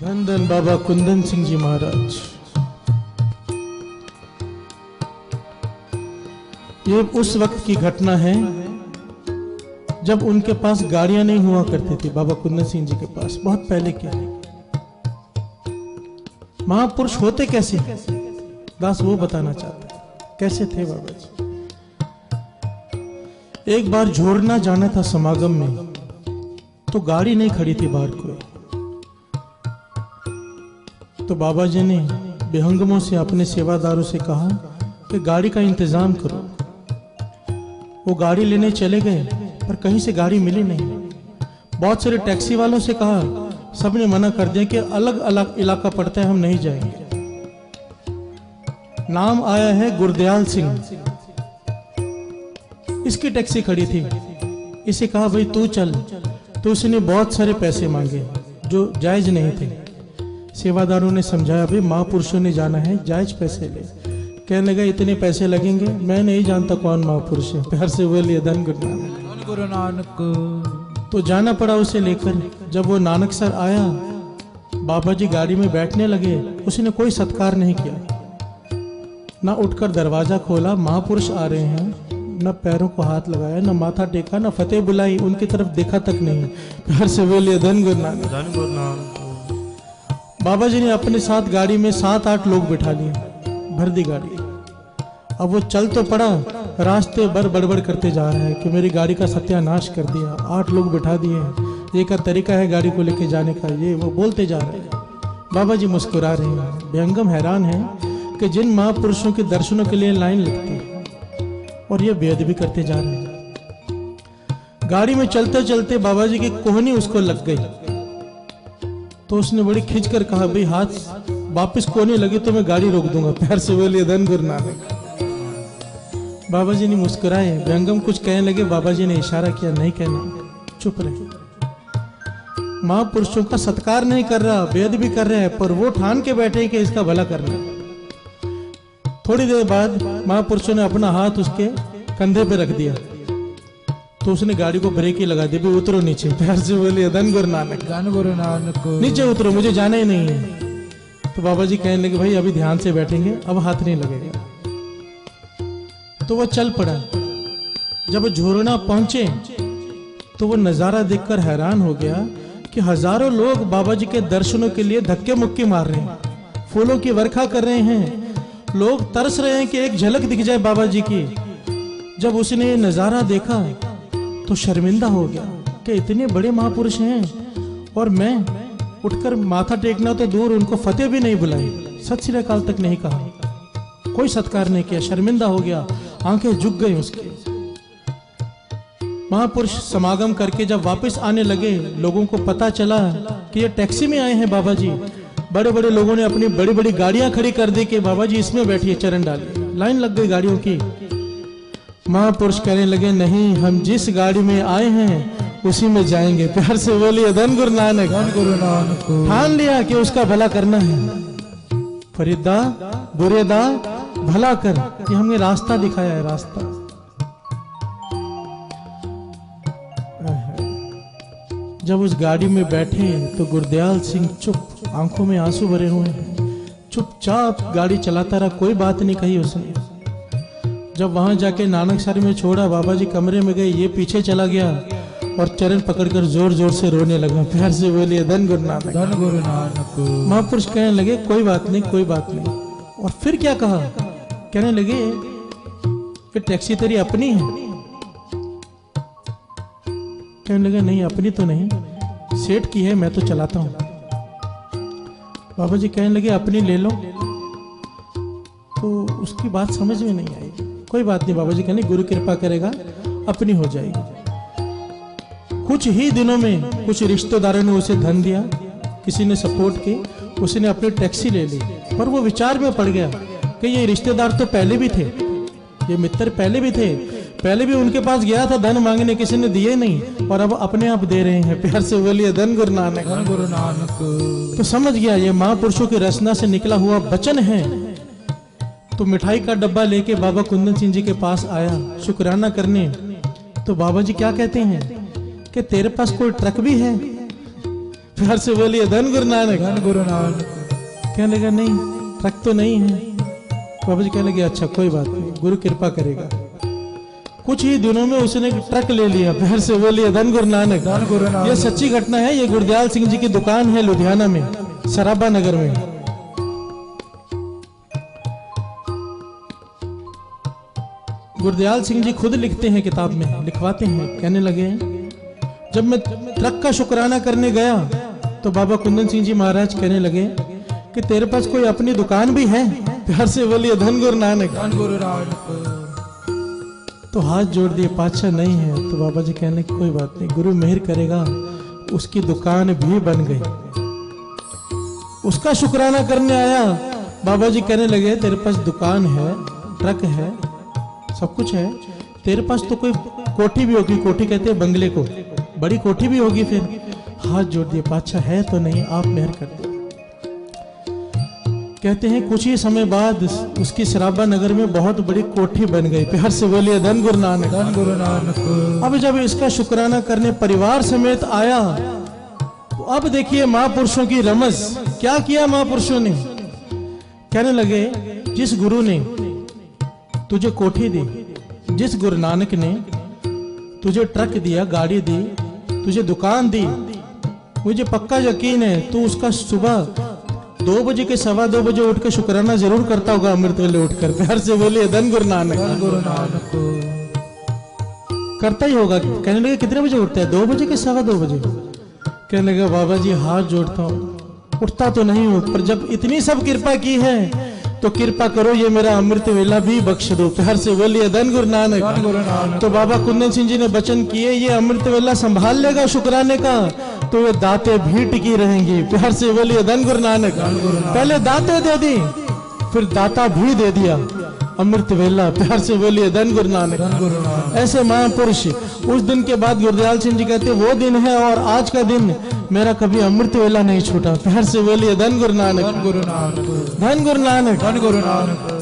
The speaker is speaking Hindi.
धन धन बाबा कुंदन सिंह जी महाराज। ये उस वक्त की घटना है जब उनके पास गाड़ियां नहीं हुआ करती थी। बाबा कुंदन सिंह जी के पास बहुत पहले क्या है। महापुरुष होते कैसे दास वो बताना चाहते हैं कैसे थे बाबा जी। एक बार झोरना जाना था समागम में, तो गाड़ी नहीं खड़ी थी बाहर कोई। तो बाबा जी ने बेहंगमों से अपने सेवादारों से कहा कि गाड़ी का इंतजाम करो। वो गाड़ी लेने चले गए पर कहीं से गाड़ी मिली नहीं। बहुत सारे टैक्सी वालों से कहा, सबने मना कर दिया कि अलग अलग इलाका पड़ता है, हम नहीं जाएंगे। नाम आया है गुरदयाल सिंह, इसकी टैक्सी खड़ी थी। इसे कहा भाई तू चल, तो उसने बहुत सारे पैसे मांगे जो जायज नहीं थे। सेवादारों ने समझाया भाई महापुरुषों ने जाना है, जायज पैसे ले। कहने लगा इतने पैसे लगेंगे, मैं नहीं जानता कौन महापुरुष है। प्यार से बोलिए धन गुरु नानक। तो जाना पड़ा उसे लेकर। जब वो नानक सर आया, बाबा जी गाड़ी में बैठने लगे, उसने कोई सत्कार नहीं किया, ना उठकर दरवाजा खोला। महापुरुष आ रहे हैं, न पैरों को हाथ लगाया, न माथा टेका, न फतेह बुलाई, उनकी तरफ देखा तक नहीं। प्यार से बोलिए धन गुरु नानक। बाबा जी ने अपने साथ गाड़ी में 7-8 लोग बिठा लिए, भर दी गाड़ी। अब वो चल तो पड़ा, रास्ते भर बड़बड़ करते जा रहा है कि मेरी गाड़ी का सत्यानाश कर दिया, 8 लोग बिठा दिए, ये का तरीका है गाड़ी को लेके जाने का, ये वो बोलते जा रहे हैं। बाबा जी मुस्कुरा रहे हैं। बेहंगम हैरान है कि जिन महापुरुषों के दर्शनों के लिए लाइन लगती है और ये बेअदबी करते जा रहे हैं। गाड़ी में चलते चलते बाबा जी की कोहनी उसको लग गई। तो उसने बड़ी खिंच कर कहा, भाई हाथ वापस कोने लगे तो मैं गाड़ी रोक दूंगा। प्यार से बोलिए धन गुरु नानक। बाबा जी ने मुस्कुराए। बेहंगम कुछ कहने लगे, बाबा जी ने इशारा किया नहीं कहना, चुप रहे। महापुरुषों का सत्कार नहीं कर रहा, बेअदबी कर रहा है, पर वो ठान के बैठे कि इसका भला करना। थोड़ी देर बाद महापुरुषों ने अपना हाथ उसके कंधे पे रख दिया, तो उसने गाड़ी को ब्रेक ही लगा दी, भी उतरो नीचे। प्यार से बोलिए धन गुरु नानक। धन गुरु नानक। नीचे उतरो, मुझे जाना ही नहीं है। तो बाबा जी कहने लगे, भाई अभी ध्यान से बैठेंगे, अब हाथ नहीं लगेगा। तो वो चल पड़ा। जब झोरना पहुंचे तो वो नजारा देखकर हैरान हो गया कि हजारों लोग बाबा जी के दर्शनों के लिए धक्के मुक्के मार रहे हैं, फूलों की वर्षा कर रहे हैं। लोग तरस रहे हैं कि एक झलक दिख जाए बाबा जी की। जब उसने ये नजारा देखा तो शर्मिंदा हो गया कि इतने बड़े महापुरुष हैं और मैं उठकर माथा टेकना तो दूर, उनको फतेह भी नहीं बुलाई, सत श्री अकाल तक नहीं कहा, कोई सत्कार नहीं किया। शर्मिंदा हो गया, आंखें झुक गई उसकी। महापुरुष समागम करके जब वापस आने लगे, लोगों को पता चला कि ये टैक्सी में आए हैं बाबा जी। बड़े बड़े लोगों ने अपनी बड़ी बड़ी गाड़ियां खड़ी कर दी कि बाबा जी इसमें बैठिए, चरण डालिए। लाइन लग गई गाड़ियों की। महापुरुष कहने लगे, नहीं, हम जिस गाड़ी में आए हैं उसी में जाएंगे। प्यार से बोलिए धन गुरु नानक। धन गुरु नानक। ठान लिया कि उसका भला करना है। फरीदा बुरेदा भला कर, ये हमने रास्ता दिखाया है, रास्ता। जब उस गाड़ी में बैठे तो गुरदयाल सिंह चुप, आंखों में आंसू भरे हुए हैं, चुपचाप गाड़ी चलाता रहा, कोई बात नहीं कही उसने। जब वहां जाके नानक सर में छोड़ा, बाबा जी कमरे में गए, ये पीछे चला गया और चरण पकड़कर जोर जोर से रोने लगा। प्यार से बोलिए धन गुरु नानक। धन गुरु नानक। महापुरुष कहने लगे, कोई बात नहीं, कोई बात नहीं। और फिर क्या कहा, कहने लगे कि टैक्सी तेरी अपनी है। कहने लगे, नहीं अपनी तो नहीं, सेठ की है, मैं तो चलाता हूं। बाबा जी कहने लगे, अपनी ले लो। तो उसकी बात समझ में नहीं आई। कोई बात नहीं, बाबा जी कहने गुरु कृपा करेगा अपनी हो जाएगी। कुछ ही दिनों में कुछ रिश्तेदारों ने उसे धन दिया, किसी ने सपोर्ट की, उसने अपनी टैक्सी ले ली। पर वो विचार में पड़ गया कि ये रिश्तेदार तो पहले भी थे, ये मित्र पहले भी थे, पहले भी उनके पास गया था धन मांगने, किसी ने दिए नहीं, और अब अपने आप दे रहे हैं। प्यार से बोलिए धन गुरु नानक। धन गुरु नानक। तो समझ गया ये महापुरुषों की रचना से निकला हुआ वचन है। तो मिठाई का डब्बा लेके बाबा कुंदन सिंह जी के पास आया शुक्राना करने। तो बाबा जी क्या कहते हैं कि तेरे पास कोई ट्रक भी है? प्यार से बोलिए धन गुरु नानक। धन गुरु नानक। कहने लगा नहीं ट्रक तो नहीं है। बाबा जी कहने लगे अच्छा कोई बात नहीं, गुरु कृपा करेगा। कुछ ही दिनों में उसने ट्रक ले लिया। प्यार से बोलिए धन गुरु नानक। धन गुरु नानक। ये सच्ची घटना है। ये गुरदयाल सिंह जी की दुकान है लुधियाना में, सराबा नगर में। गुरदयाल सिंह जी खुद लिखते हैं, किताब में लिखवाते हैं। कहने लगे जब मैं ट्रक का शुक्राना करने गया तो बाबा कुंदन सिंह जी महाराज कहने लगे कि तेरे पास कोई अपनी दुकान भी है? प्यार से बोलिए धन गुरु नानक। धन गुरु नानक। तो हाथ जोड़ दिए, पातशाह नहीं है। तो बाबा जी कहने की कोई बात नहीं, गुरु मेहर करेगा। उसकी दुकान भी बन गई। उसका शुक्राना करने आया, बाबा जी कहने लगे तेरे पास दुकान है, ट्रक है, सब कुछ है, तेरे पास तो कोई कोठी भी होगी। कोठी कहते हैं बंगले को, बड़ी कोठी भी होगी। फिर हाथ जोड़ दिए, पातशाह है तो नहीं, आप मेहर कर दे। कहते हैं कुछ ही समय बाद उसकी सराबा नगर में बहुत बड़ी कोठी बन गई। प्यार से बोलिए धन गुरु नानक। धन गुरु नानक। अब जब इसका शुक्राना करने परिवार समेत आया तो अब देखिए महापुरुषों की रमज। क्या किया महापुरुषों ने? कहने लगे जिस गुरु ने तुझे कोठी दी, जिस गुरु नानक ने तुझे ट्रक दिया, गाड़ी दी, तुझे दुकान दी, मुझे पक्का यकीन है तू उसका सुबह 2 बजे के 2:15 बजे उठ के शुक्राना जरूर करता होगा अमृत वेले उठकर। प्यार से बोलिए धन गुरु नानक। धन गुरु नानक। करता ही होगा। कहने लगे कितने बजे उठते हैं? 2 बजे के 2:15 बजे। कहने लगा बाबा जी हाथ जोड़ता हूँ, उठता तो नहीं हूँ, पर जब इतनी सब कृपा की है तो कृपा करो ये मेरा अमृत वेला भी बख्श दो। प्यार से बोलिए धन गुरु नानक। धन गुरु नानक। तो बाबा कुंदन सिंह जी ने वचन किए ये अमृत वेला संभाल लेगा शुक्राने का तो ये दाते भी टिकी रहेंगी। प्यार से बोलिए धन गुरु नानक। पहले दाते दे दी, फिर दाता भी दे दिया अमृत वेला। प्यार से बोलिए धन गुरु नानक। धन गुरु नानक। ऐसे महापुरुष। उस दिन के बाद गुरदयाल सिंह जी कहते वो दिन है और आज का दिन मेरा कभी अमृत वेला नहीं छूटा। प्यार से बोलिए धन गुरु नानक। धन गुरु नानक। धन गुरु नानक। धन गुरु नानक।